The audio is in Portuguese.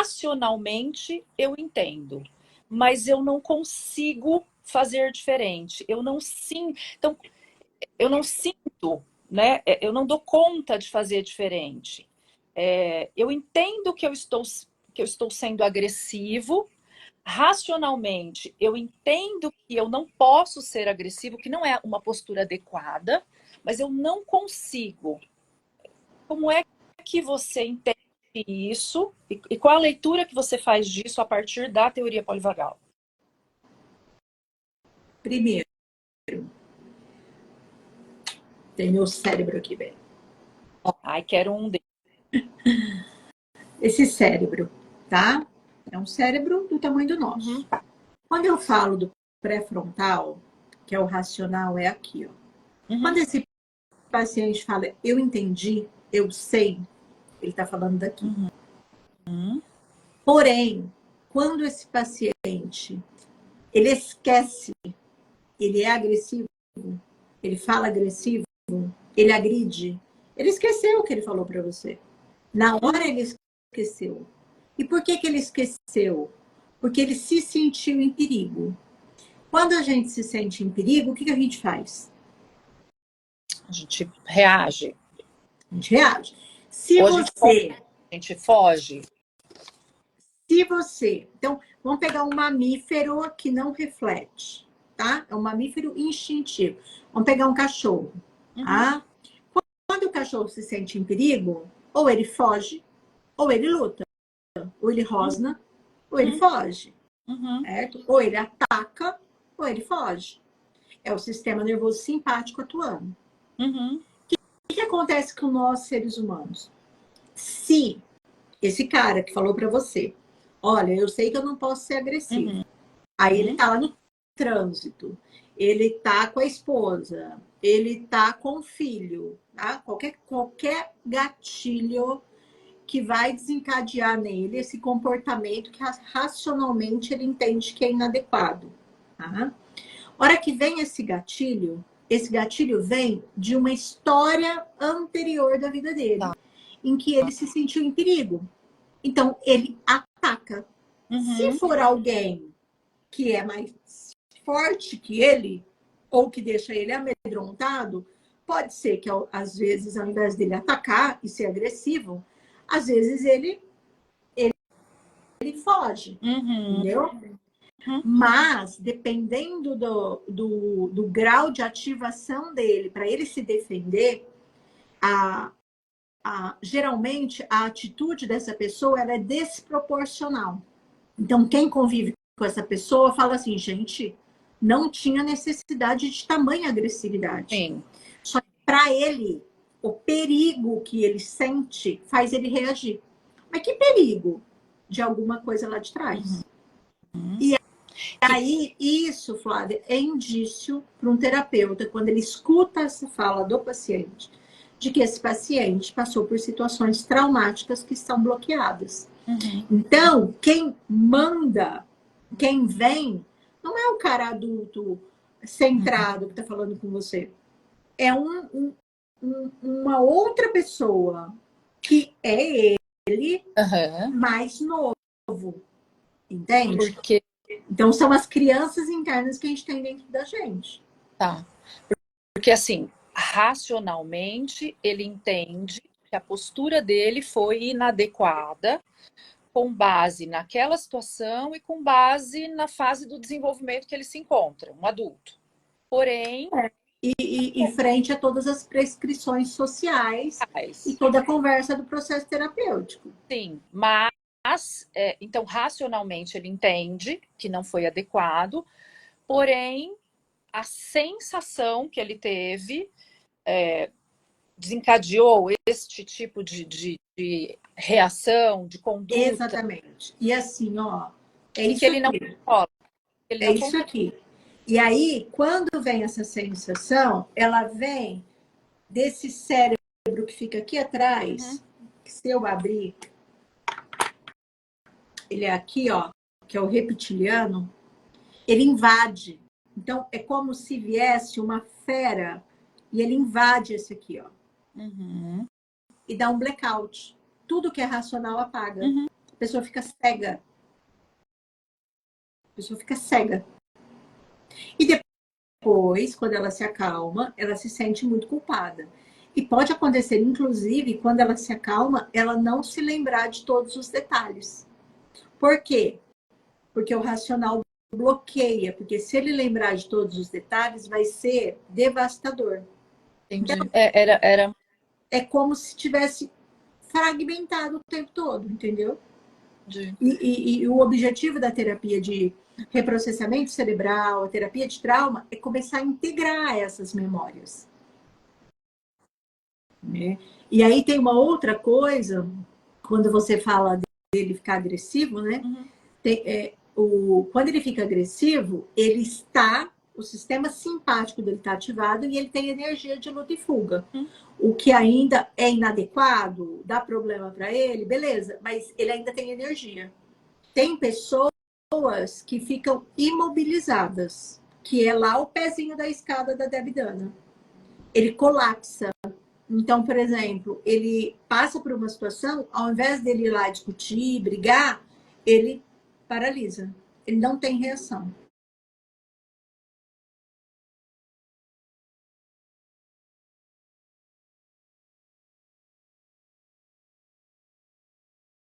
racionalmente eu entendo, mas eu não consigo fazer diferente. Eu não sinto, então, eu não sinto, né? Eu não dou conta de fazer diferente. Eu entendo que eu estou sendo agressivo. Racionalmente, eu entendo que eu não posso ser agressivo, que não é uma postura adequada, mas eu não consigo. Como é que você entende isso? E qual a leitura que você faz disso a partir da teoria polivagal? Primeiro, tem meu cérebro aqui, bem. Ai, quero um deles. Esse cérebro, tá? É um cérebro do tamanho do nosso. Uhum. Quando eu falo do pré-frontal, que é o racional, é aqui, ó. Uhum. Quando esse paciente fala, eu entendi, eu sei, ele está falando daqui. Uhum. Porém, quando esse paciente, ele esquece, ele é agressivo, ele fala agressivo, ele agride, ele esqueceu o que ele falou para você. Na hora ele esqueceu. E por que ele esqueceu? Porque ele se sentiu em perigo. Quando a gente se sente em perigo, o que a gente faz? A gente reage. A gente reage. Se Ou você... a gente foge. Se você... Então, vamos pegar um mamífero que não reflete, tá? É um mamífero instintivo. Vamos pegar um cachorro, tá? Quando o cachorro se sente em perigo, ou ele foge, ou ele luta. Ou ele rosna, ou ele foge. Certo? Ou ele ataca, ou ele foge. É o sistema nervoso simpático atuando. O que acontece com nós, seres humanos? Se esse cara que falou para você, olha, eu sei que eu não posso ser agressivo. Aí ele tá lá no trânsito, ele tá com a esposa, ele tá com o filho, tá? Qualquer gatilho que vai desencadear nele esse comportamento que racionalmente ele entende que é inadequado. Tá? Hora que vem esse gatilho vem de uma história anterior da vida dele, em que ele se sentiu em perigo. Então, ele ataca. Se for alguém que é mais forte que ele, ou que deixa ele amedrontado, pode ser que, às vezes, ao invés dele atacar e ser agressivo, às vezes ele foge, entendeu? Mas, dependendo do grau de ativação dele, para ele se defender, geralmente a atitude dessa pessoa ela é desproporcional. Então, quem convive com essa pessoa fala assim, gente, não tinha necessidade de tamanha agressividade. Sim. Só que para ele, o perigo que ele sente faz ele reagir. Mas que perigo? De alguma coisa lá de trás. E aí, isso, Flávia, é indício para um terapeuta, quando ele escuta essa fala do paciente, de que esse paciente passou por situações traumáticas que estão bloqueadas. Então, quem manda, quem vem, não é o cara adulto centrado que está falando com você. É uma outra pessoa que é ele, mais novo. Entende? Porque... Então, são as crianças internas que a gente tem dentro da gente. Tá. Porque, assim, racionalmente, ele entende que a postura dele foi inadequada com base naquela situação e com base na fase do desenvolvimento que ele se encontra, um adulto. Porém... E frente a todas as prescrições sociais e toda a conversa do processo terapêutico. Sim, mas, então, racionalmente ele entende que não foi adequado, porém, a sensação que ele teve desencadeou este tipo de reação, de conduta. Exatamente. E assim, ó, é isso que ele aqui. Não controla. Ele é não isso controla. aqui. E aí, quando vem essa sensação, ela vem desse cérebro que fica aqui atrás, que se eu abrir, ele é aqui, ó, que é o reptiliano, ele invade. Então, é como se viesse uma fera e ele invade esse aqui, ó. E dá um blackout. Tudo que é racional apaga. a pessoa fica cega. A pessoa fica cega. E depois, quando ela se acalma, ela se sente muito culpada. E pode acontecer, inclusive, quando ela se acalma, ela não se lembrar de todos os detalhes. Por quê? Porque o racional bloqueia. Porque se ele lembrar de todos os detalhes, vai ser devastador. Entendi. Então, Era. é como se tivesse fragmentado o tempo todo, entendeu? Entendi. E o objetivo da terapia de reprocessamento cerebral, a terapia de trauma, é começar a integrar essas memórias. Né? E aí tem uma outra coisa, quando você fala dele ficar agressivo, né? Uhum. Quando ele fica agressivo, o sistema simpático dele está ativado e ele tem energia de luta e fuga. O que ainda é inadequado, dá problema para ele, beleza, mas ele ainda tem energia. Tem pessoas que ficam imobilizadas, que é lá o pezinho da escada da Debidana. Ele colapsa. Então, por exemplo, ele passa por uma situação, ao invés dele ir lá discutir, brigar, ele paralisa. Ele não tem reação.